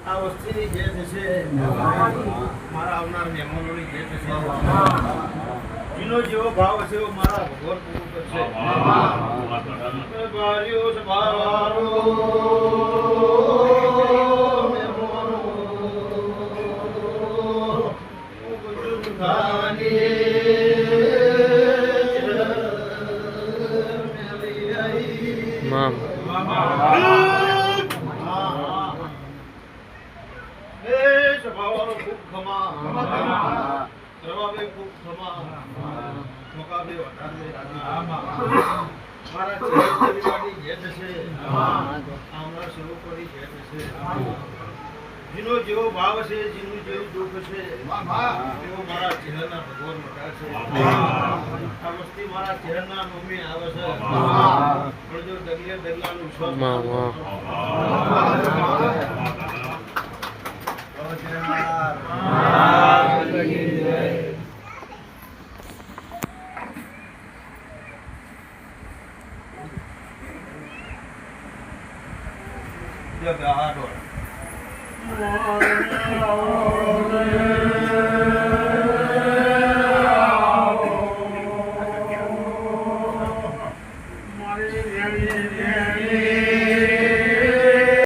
આ વસ્તીની જે થશે મારા આવનાર મહેમાનોની જે થશે જેનો જેવો ભાવ હશે એવો મારા ભગવાન પૂરું કરશે. બારીઓ સભારો મહેમાનો સભાવાળો ખૂબ ખમા રવાભાઈ ખૂબ ખમા મોકાભાઈ વધારે મારા ચહેરાની જે થશે આમરા સ્વરૂપોની જે થશે જેનો જેવો ભાવ છે જેનું જેવું દુઃખ છે એવો મારા ચહેરાના ભગવાન મોટા છે. આ વસ્તી મારા ચહેરાના મમ્મી આવે છે પણ જો દરિયા દરિયાનું સ્વ